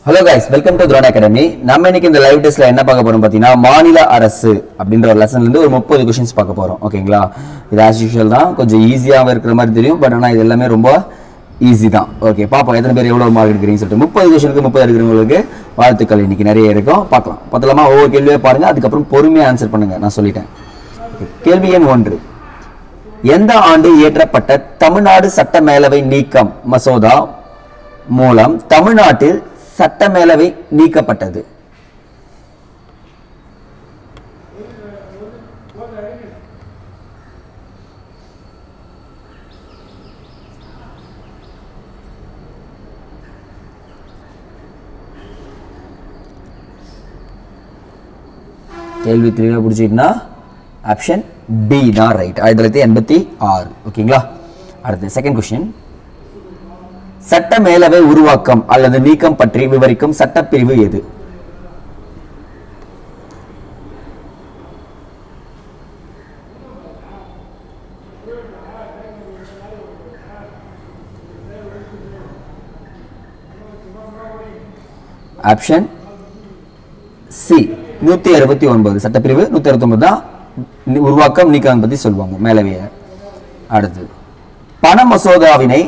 Hello guys, welcome to Drone Academy. நம்ம இன்னைக்கு இந்த லைவ் டெஸ்ட்ல என்ன பார்க்க போறோம் பாத்தீங்கன்னா மாநில அரசு அப்படிங்கற ஒரு லெசன்ல இருந்து ஒரு 30 क्वेश्चंस பார்க்க போறோம். ஓகேங்களா? இது as usual தான். கொஞ்சம் ஈஸியாவே இருக்கிற மாதிரி தெரியும். பட் ஆனா இது எல்லாமே ரொம்ப ஈஸி தான். ஓகே, பாப்போம் எத்தனை பேர் எவ்வளவு மார்க் எடுக்கறீங்கன்னு சொல்லிட்டு. 30 क्वेश्चनக்கு 30 எடுக்கறவங்களுக்கு வாழ்த்துக்கள். இன்னைக்கு நிறைய இருக்கும். பார்க்கலாம். பத்தலமா ஒவ்வொரு கேள்வியை பாருங்க. அதுக்கு அப்புறம் பொறுமையா ஆன்சர் பண்ணுங்க. நான் சொல்லிட்டேன். கேள்வி எண் 1. எந்த ஆண்டு இயற்றப்பட்ட தமிழ்நாடு சட்ட மேலவை நீக்கம் மசோதா மூலம் தமிழ்நாட்டில் சட்ட மேலவை நீக்கப்பட்டது? கேள்வி தெளிவா புரிஞ்சிட்டீங்கன்னா ஆப்ஷன் பி தான் ரைட். 1986. ஓகேங்களா? அடுத்து செகண்ட் क्वेश्चन. சட்ட மேலவை உருவாக்கம் அல்லது நீக்கம் பற்றி விவரிக்கும் சட்டப்பிரிவு எது? Option C 169. சட்டப்பிரிவு 169 தான் உருவாக்கம் நீக்கம் பத்தி சொல்லுவாங்க மேலவைய. அடுத்து பண மசோதாவினை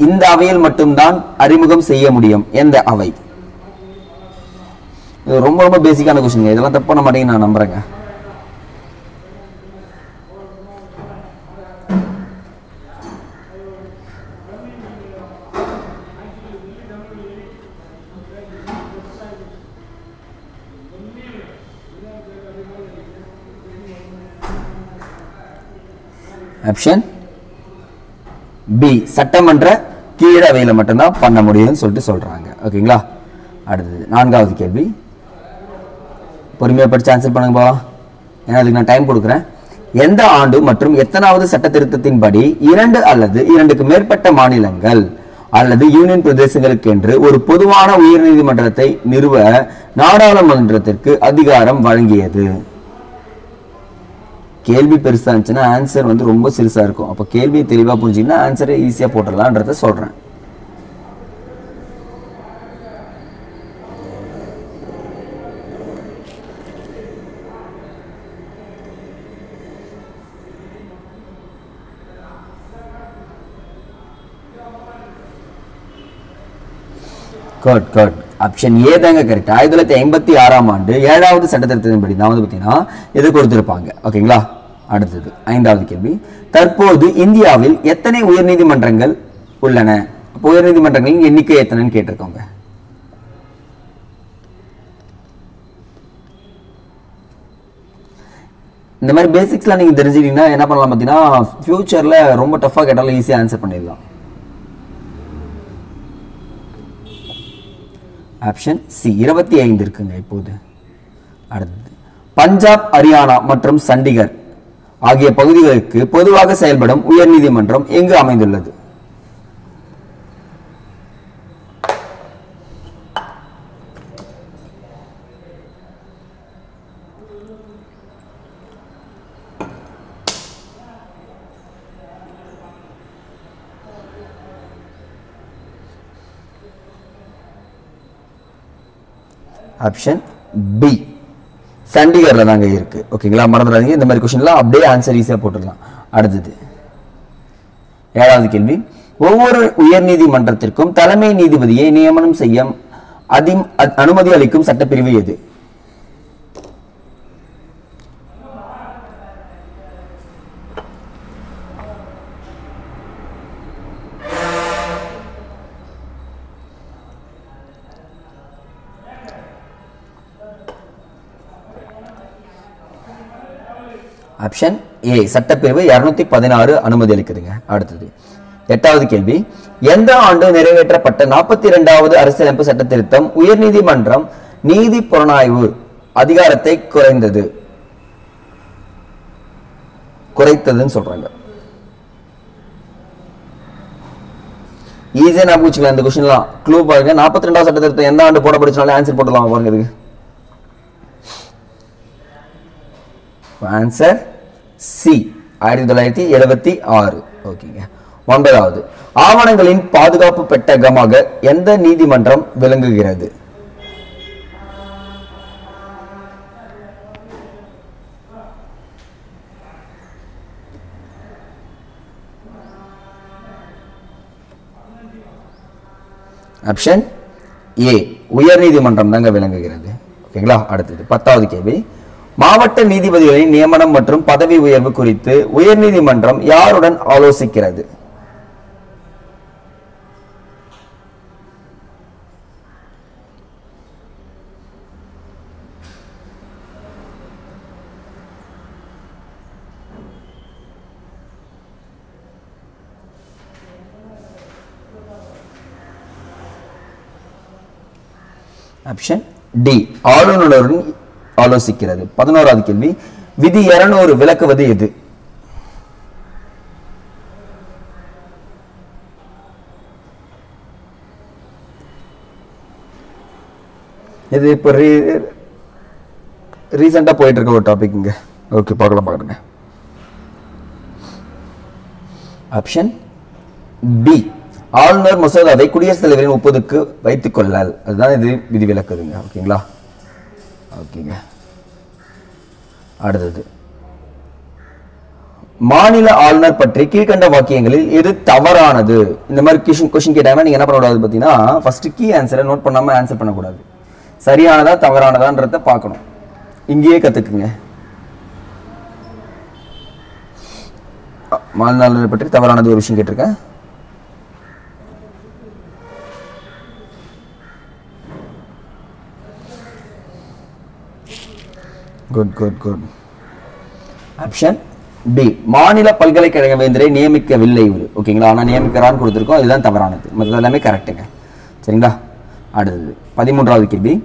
இந்த அவையில் மட்டும்தான் அறிமுகம் செய்ய முடியும். எந்த அவை? இது ரொம்ப ரொம்ப பேசிக்கான क्वेश्चन. இதெல்லாம் தப்பு பண்ண மாட்டீங்க நான் நம்புறேங்க. ஆப்ஷன் பி சட்டமன்ற கீழவையில மட்டும்தான் பண்ண முடியும்னு சொல்லிட்டு சொல்றாங்க. ஓகேங்களா? அடுத்தது நான்காவது கேள்வி. பொறுமையா படிச்சு ஆன்சர் பண்ணுங்கப்பா. ஏன்னா அதுக்கு நான் டைம் கொடுக்குறேன். எந்த ஆண்டு மற்றும் எத்தனாவது சட்ட திருத்தத்தின்படி 2 அல்லது 2க்கு மேற்பட்ட மாநிலங்கள் அல்லது யூனியன் பிரதேசங்களுக்கு என்று ஒரு பொதுவான உயர்நீதிமன்றத்தை நிறுவ நாடாளுமன்றத்திற்கு அதிகாரம் வழங்கியது? கேள்வி பெருசா இருந்துச்சுன்னா ஆன்சர் வந்து ரொம்ப சிறுசா இருக்கும். அப்ப கேள்வி தெளிவா புரிஞ்சுன்னா ஆன்சரை ஈஸியா போட்டுடலாம்ன்றத சொல்றேன். குட். ஆப்ஷன் ஏ தாங்க கரெக்ட். 1956ஆம் ஆண்டு 7வது சட்ட திருத்தத்தின்படி தான் வந்து பாத்தீங்கன்னா இது கொடுத்திருப்பாங்க. ஓகேங்களா? அடுத்தது 5வது கேள்வி. தற்போது இந்தியாவில் எத்தனை உயர்நீதிமன்றங்கள் உள்ளன? உயர்நீதிமன்றங்களின் எண்ணிக்கை எத்தனைன்னு கேட்டிருக்கோங்க. இந்த மாதிரி பேசிக்ஸ்லாம் நீங்க தெரிஞ்சுக்கிட்டீங்கன்னா என்ன பண்ணலாம் பாத்தீங்கன்னா ஃபியூச்சர்ல ரொம்ப டஃபா கேட்டாலும் ஈஸியா ஆன்சர் பண்ணிடலாம். ஆப்ஷன் சி 25 இருக்குங்க இப்போது. அடுத்தது பஞ்சாப், ஹரியானா மற்றும் சண்டிகர் ஆகிய பகுதிகளுக்கு பொதுவாக செயல்படும் உயர்நீதிமன்றம் எங்கு அமைந்துள்ளது? ஆப்ஷன் பி சண்டிகர்ல தாங்க இருக்கு. ஓகேங்களா? மறந்துடாதீங்க. இந்த மாதிரி क्वेश्चनலாம் அப்படியே ஆன்சர் ஈஸியா போட்டுடலாம். அடுத்தது 7வது கேள்வி. ஒவ்வொரு உயர்நீதிமன்றத்திற்கும் தலைமை நீதிபதியை நியமனம் செய்ய அனுமதி அளிக்கும் சட்டப்பிரிவு எது? ஆப்ஷன் ஏ சட்டப்பிரிவு 216 அனுமதி அளிக்குதுங்க. அடுத்தது 8வது கேள்வி. எந்த ஆண்டு நிறைவேற்றப்பட்ட 42வது அரசியலமைப்பு சட்ட திருத்தம் உயர்நீதிமன்றம் நீதி புலனாய்வு அதிகாரத்தை குறைத்ததுன்னு சொல்றாங்க. ஈஸியா நான் பூச்சிக்கலாம் இந்த क्वेश्चनலாம். க்ளூ பாருங்க. 42வது சட்ட திருத்தம் எந்த ஆண்டு போடப்பட்டுச்சுனாலே ஆன்சர் போடலாம் பாருங்க. இதுக்கு ஆன்சர் சி 1976. ஓகேங்க. 9வது ஆவணங்களின் பாதுகாப்பு பெட்டகமாக எந்த நீதிமன்றம் விளங்குகிறது? ஆப்ஷன் ஏ உயர் நீதிமன்றம் தாங்க விளங்குகிறது. ஓகேங்களா. அடுத்தது 10வது கேள்வி. மாவட்ட நீதிபதிகளின் நியமனம் மற்றும் பதவி உயர்வு குறித்து உயர் நீதிமன்றம் யாருடன் ஆலோசிக்கிறது? Option D ஆளுநருடன் ஆலோசிக்கிறது. 11வது கேள்வி. விதி 200 விளக்குவது எது? இது இப்போ ரீசெண்டா போயிட்டு இருக்க ஒரு டாபிக்ங்க. ஓகே, பார்க்கலாம் பாருங்க. ஆப்ஷன் பி ஆளுநர் மசோதாவை குடியரசுத் தலைவரின் ஒப்புதலுக்கு வைத்துக் கொள்ளல். அதுதான் இது விதி விலக்குதுங்க. ஓகேங்களா. ஓகேங்க. அடுத்தது மாநில ஆளுநர் பற்றி கீழ்கண்ட வாக்கியங்களில் எது தவறானது? இந்த மாதிரி கொஸ்டின் கேட்டாங்கன்னா நீங்க என்ன பண்ணக்கூடாது பார்த்தீங்கன்னா, ஃபர்ஸ்ட் கீ ஆன்சரை நோட் பண்ணாம ஆன்சர் பண்ணக்கூடாது. சரியானதா தவறானதான்றத பார்க்கணும். இங்கேயே கத்துக்குங்க. மாநில ஆளுநர் பற்றி தவறானது ஒரு விஷயம் கேட்டிருக்கேன். குட். ஆப்ஷன் பி மாநில பல்கலைக்கழக வேந்தரை நியமிக்கவில்லை இவர். ஓகேங்களா. ஆனா நியமிக்கிறான்னு கொடுத்திருக்கோம். இதுதான் தவறானது. மற்ற எல்லாமே கரெக்டுங்க. சரிங்களா. அடுத்தது 13வது கேள்வி.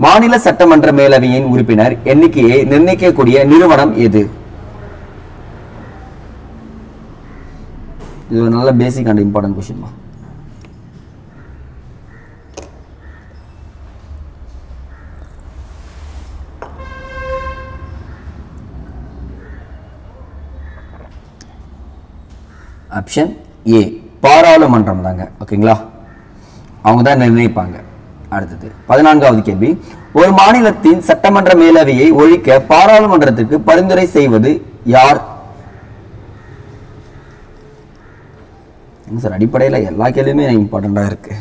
மாநில சட்டமன்ற மேலவையின் உறுப்பினர் எண்ணிக்கையை நிர்ணயிக்கக்கூடிய நிறுவனம் எது? இது ஒரு நல்ல பேசிக் and important question. Option A பாராளுமன்றம் தாங்க. ஓகேங்களா. அவங்க தான் நிர்ணயிப்பாங்க. அடுத்தது 14வது கேள்வி. ஒரு மாநிலத்தின் சட்டமன்ற மேலவையை ஒழிக்க பாராளுமன்றத்திற்கு பரிந்துரை செய்வது யார்? சார் அடிப்படையில் எல்லா கேள்வியுமே இம்பார்ட்டண்டா இருக்கு.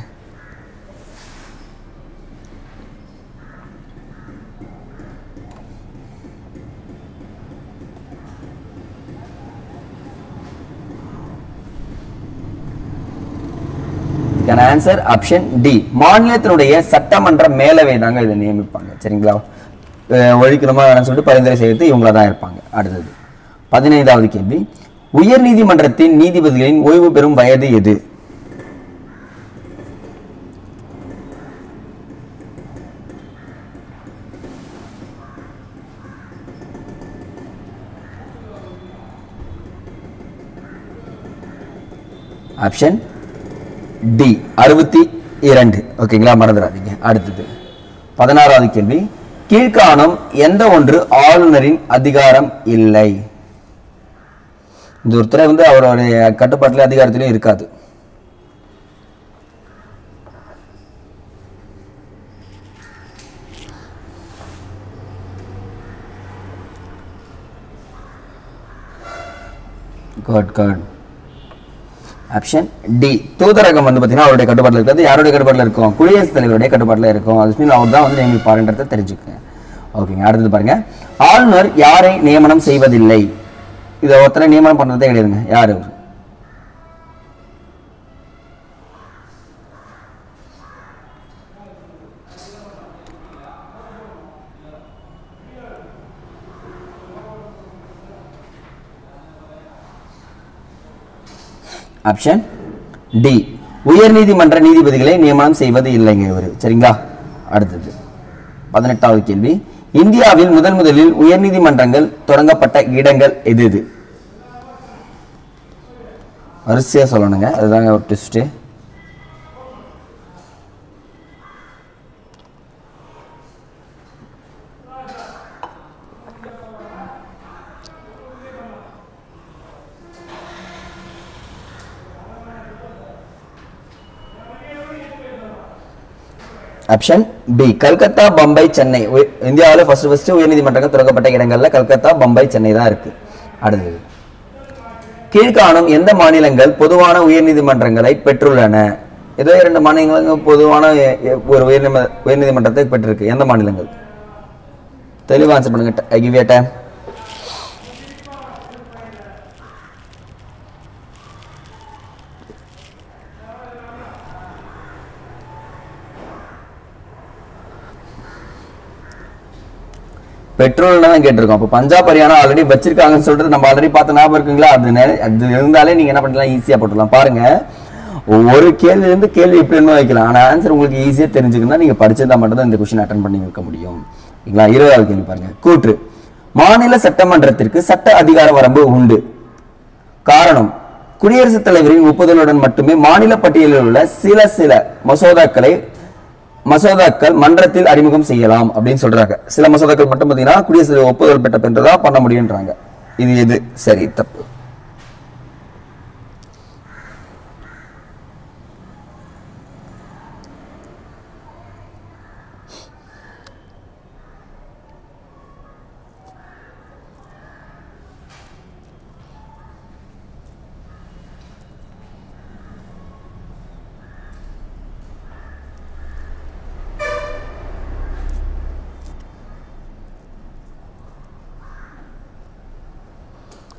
ஆன்சர் ஆப்ஷன் டி மாநிலத்தினுடைய சட்டமன்ற மேலவை தாங்க இதை நியமிப்பாங்க. சரிங்களா. ஒழிக்கணுமா சொல்லிட்டு பரிந்துரை செய்வது இவங்கள தான் இருப்பாங்க. அடுத்தது 15வது கேள்வி. உயர் நீதிமன்றத்தின் நீதிபதிகளின் ஓய்வு பெறும் வயது எது? Option D 62. ஓகேங்களா. மறந்துடாதீங்க. அடுத்தது 16வது கேள்வி. கீழ்காணும் எந்த ஒன்று ஆளுநரின் அதிகாரம் இல்லை? இந்த ஒரு துறை அவருடைய கட்டுப்பாட்டில் அதிகாரத்திலும் இருக்காது. குட். ஆப்ஷன் டி தூதரகம் பார்த்தீங்கன்னா அவருடைய கட்டுப்பாட்டில் இருக்காது. யாருடைய கட்டுப்பாட்டில் இருக்கும்? குடியரசுத் தலைவருடைய கட்டுப்பாட்டில் இருக்கும். அது மீன் அவர் தான் நியமிப்பாருன்றதை தெரிஞ்சுக்கங்க. ஓகேங்க. அடுத்தது பாருங்க. ஆளுநர் யாரை நியமனம் செய்வதில்லை? இதை ஒருத்தரை நியமனம் பண்றதே கிடையாதுங்க. யாரு? ஆப்ஷன் டி உயர் நீதிமன்ற நீதிபதிகளை நியமனம் செய்வது இல்லைங்க இவர். சரிங்களா. அடுத்தது 18வது கேள்வி. இந்தியாவில் முதலில் உயர் நீதிமன்றங்கள் தொடங்கப்பட்ட இடங்கள் எது? வரிசையா சொல்லணுங்க. அதுதாங்க ஒரு ட்விஸ்ட். ஆப்ஷன் பி கல்கத்தா, பம்பை, சென்னை. இந்தியாவில் ஃபர்ஸ்ட் உயர்நீதிமன்றங்கள் தொடங்கப்பட்ட இடங்கள்ல கல்கத்தா, பம்பை, சென்னை தான் இருக்கு. அடுத்தது கீழ்காணும் எந்த மாநிலங்கள் பொதுவான உயர்நீதிமன்றங்களை பெற்றுள்ளன? ஏதோ 2 மாநிலங்கள் பொதுவான ஒரு உயர்நீதிமன்றத்தை பெற்றிருக்கு. எந்த மாநிலங்கள்? தெளிவா ஆன்சர் பண்ணுங்க. I give you time. Petrol தான் கேட்டிருக்கோம். அப்போ பஞ்சாப் ஹரியானா ஆல்ரெடி வச்சிருக்காங்கன்னு சொல்லிட்டு நம்ம ஆல்ரெடி பார்த்த ஞாபகம் இருக்குங்களா? அது இருந்தாலே நீங்க என்ன பண்ணலாம், ஈஸியா போட்டுடலாம். பாருங்க, ஒரு கேள்வி இருந்து கேள்வி எப்படி என்ன வைக்கலாம். ஆனா ஆன்சர் உங்களுக்கு ஈஸியா தெரிஞ்சுக்கணும்னா நீங்க படிச்சதா மட்டும் தான் இந்த கொஸ்டின் அட்டன் பண்ணி இருக்க முடியும். சரிங்களா? 20வது கேள்வி பாருங்க. கூற்று: மாநில சட்டமன்றத்திற்கு சட்ட அதிகார வரம்பு உண்டு. காரணம்: குடியரசுத் தலைவரின் ஒப்புதலுடன் மட்டுமே மாநில பட்டியலில் உள்ள சில மசோதாக்கள் மன்றத்தில் அறிமுகம் செய்யலாம் அப்படின்னு சொல்றாங்க. சில மசோதாக்கள் மட்டும் பாத்தீங்கன்னா குடியரசு ஒப்புதல் பெற்ற பிறகுதான் பண்ண முடியும்ன்றாங்க. இது எது சரி தப்பு?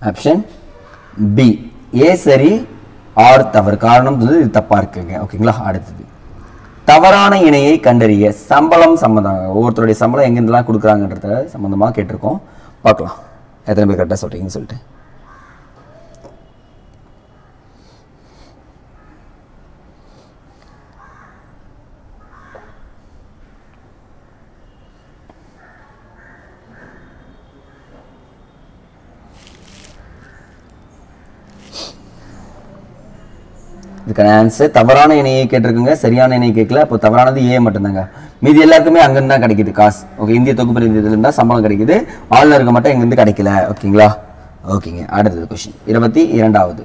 ஆப்ஷன் பி, ஏ சரி ஆர் தவறு. காரணம் இது தப்பா இருக்குங்க. ஓகேங்களா? அடுத்தது, தவறான இணையை கண்டறிய. சம்பளம் சம்பந்தம், ஒவ்வொருத்தருடைய சம்பளம் எங்கெல்லாம் கொடுக்குறாங்கன்றத சம்பந்தமா கேட்டிருக்கோம். பார்க்கலாம் எத்தனை பேர் கரெக்டாக சொல்றீங்கன்னு சொல்லிட்டு. இதுக்கான ஆன்சர் தவறான இணையை கேட்டிருக்குங்க, சரியான இணையை கேட்கல. அப்போ தவறானது ஏ மட்டும்தாங்க. மீதி எல்லாருக்குமே அங்கிருந்து தான் கிடைக்குது காசு. ஓகே, இந்திய தொகுப்பு நிதியத்திலிருந்து இருந்தால் சம்பளம் கிடைக்குது, ஆளுநருக்கு மட்டும் எங்கிருந்து கிடைக்கல. ஓகேங்களா? ஓகேங்க. அடுத்தது கொஸ்டின் 22வது.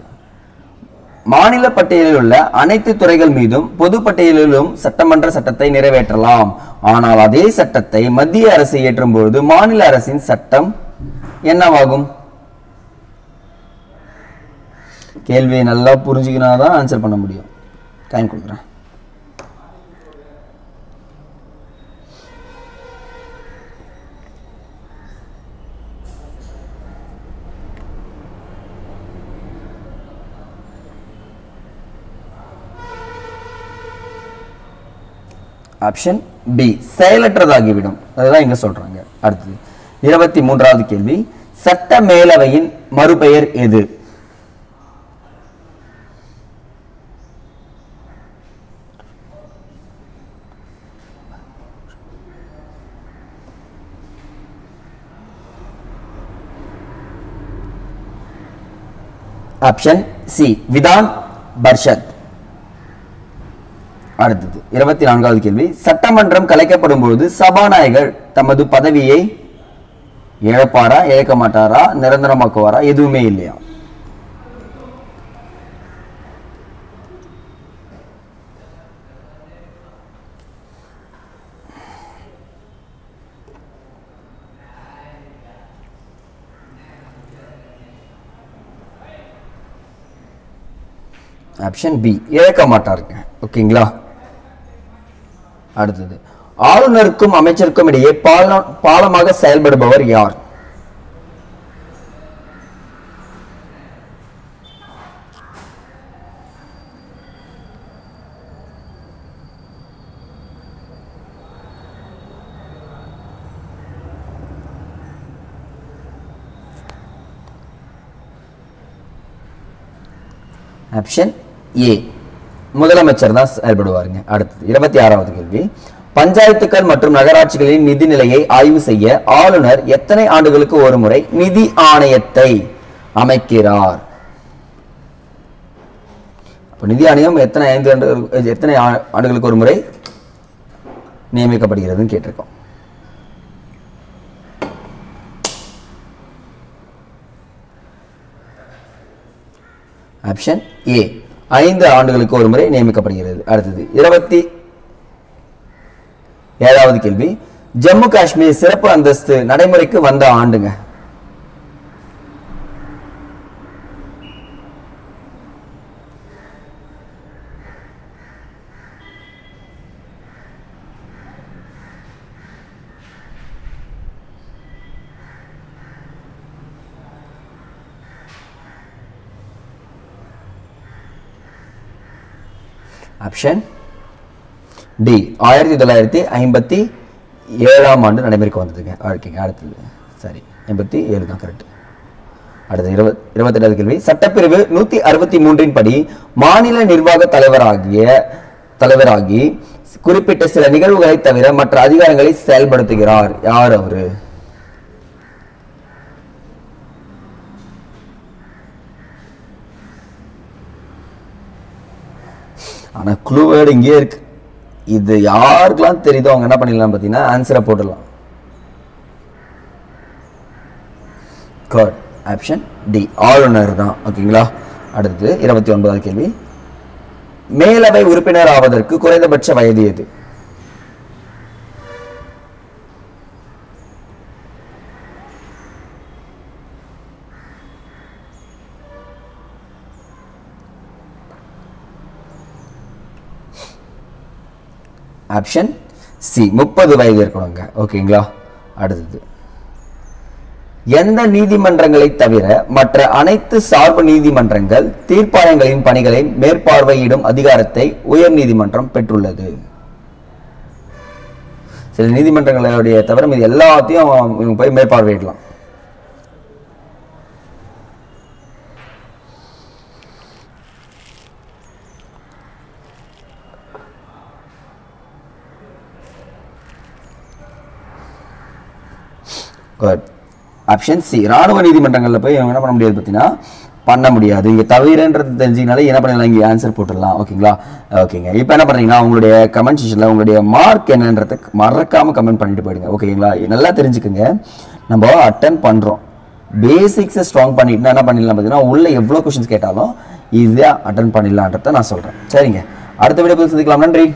மாநில பட்டியலில் உள்ள அனைத்து துறைகள் மீதும் பொது பட்டியலிலும் சட்டமன்ற சட்டத்தை நிறைவேற்றலாம். ஆனால் அதே சட்டத்தை மத்திய அரசு இயற்றும் பொழுது மாநில அரசின் சட்டம் என்னவாகும்? கேள்வியை நல்லா புரிஞ்சுக்கினாதான் ஆன்சர் பண்ண முடியும். டைம் கொடுக்குறேன். ஆப்ஷன் பி, செயலற்றதாகிவிடும். அதுதான் இங்க சொல்றாங்க. அடுத்தது 23வது கேள்வி. சட்ட மேலவையின் மறுபெயர் எது? Option C, Vidhan Parishad. அடுத்தது 24வது கேள்வி. சட்டமன்றம் கலைக்கப்படும் பொழுது சபாநாயகர் தமது பதவியை இழப்பாரா, இழக்க மாட்டாரா, நிரந்தரமாக்குவாரா, எதுவுமே இல்லையா? ஆப்ஷன் பி, இழக்க மாட்டாருங்க. ஓகேங்களா? அடுத்தது, ஆளுநருக்கும் அமைச்சருக்கும் இடையே பாலமாக செயல்படுபவர் யார்? ஆப்ஷன் ஏ, முதலமைச்சர் தான் செயல்படுவாருங்க. அடுத்தது 26வது கேள்வி. பஞ்சாயத்துக்கள் மற்றும் நகராட்சிகளின் நிதி நிலையை ஆய்வு செய்ய ஆளுநர் எத்தனை ஆண்டுகளுக்கு ஒரு முறை நிதி ஆணையத்தை அமைக்கிறார்? நிதி ஆணையம் எத்தனை ஆண்டுகளுக்கு ஒரு முறை நியமிக்கப்படுகிறதுன்னு கேட்டிருக்கோம். ஆப்ஷன் ஏ, 5 ஆண்டுகளுக்கு ஒரு முறை நியமிக்கப்படுகிறது. அடுத்தது 27வது கேள்வி. ஜம்மு காஷ்மீர் சிறப்பு அந்தஸ்து நடைமுறைக்கு வந்த ஆண்டுங்க. ஆப்ஷன் டி 1957 ஆண்டு நடைமுறைக்கு வந்ததுங்க. ஓகேங்க, அடுத்தது சரி 87 தான் கரெக்ட். அடுத்து 22வது கேள்வி. சட்டப்பிரிவு 163 படி மாநில நிர்வாக தலைவராகி குறிப்பிட்ட சில நிகழ்வுகளை தவிர மற்ற அதிகாரங்களை செயல்படுத்துகிறார். யார் அவரு? ஆனா க்ளூ வேர்டு இங்கே இருக்கு. இது யாருக்கெல்லாம் தெரியுதோ அவங்க என்ன பண்ணிடலாம் பார்த்தீங்கன்னா ஆன்சரை போட்டுடலாம். ஆப்ஷன் டி ஆளுநர் தான். ஓகேங்களா, அடுத்து 29வது கேள்வி. மேலவை உறுப்பினர் ஆவதற்கு குறைந்தபட்ச வயது எது? ஆப்ஷன் சி 30 வயது இருக்கணுங்க. ஓகேங்களா, அடுத்தது எந்த நீதிமன்றங்களை தவிர மற்ற அனைத்து சார்பு நீதிமன்றங்கள் தீர்ப்பாயங்களின் பணிகளை மேற்பார்வையிடும் அதிகாரத்தை உயர் நீதிமன்றம் பெற்றுள்ளது? சில நீதிமன்றங்களுடைய தவிர இது எல்லாத்தையும் போய் மேற்பார்வையிடலாம். ஆப்ஷன் சி ராணுவ நீதிமன்றங்களில் போய் என்ன பண்ண முடியாது பார்த்தீங்கன்னா பண்ண முடியாது. இங்கே தவிரன்றது தெரிஞ்சிங்கனாலே என்ன பண்ணலாம், இங்கே ஆன்சர் போட்டுடலாம். ஓகேங்களா, ஓகேங்க. இப்போ என்ன பண்ணுறீங்கன்னா உங்களுடைய கமெண்ட் செக்ஷனில் உங்களுடைய மார்க் என்னன்றதை மறக்காமல் கமெண்ட் பண்ணிட்டு போயிடுங்க. ஓகேங்களா, நல்லா தெரிஞ்சுக்குங்க. நம்ம அட்டன் பண்ணுறோம், பேசிக்ஸை ஸ்ட்ராங் பண்ணிட்டுனா என்ன பண்ணிடலாம் பார்த்தீங்கன்னா உள்ள எவ்வளோ கொஸ்டின்ஸ் கேட்டாலும் ஈஸியாக அட்டன் பண்ணிடலான்றதை நான் சொல்கிறேன். சரிங்க, அடுத்த வீடியோ சந்திக்கலாம். நன்றி.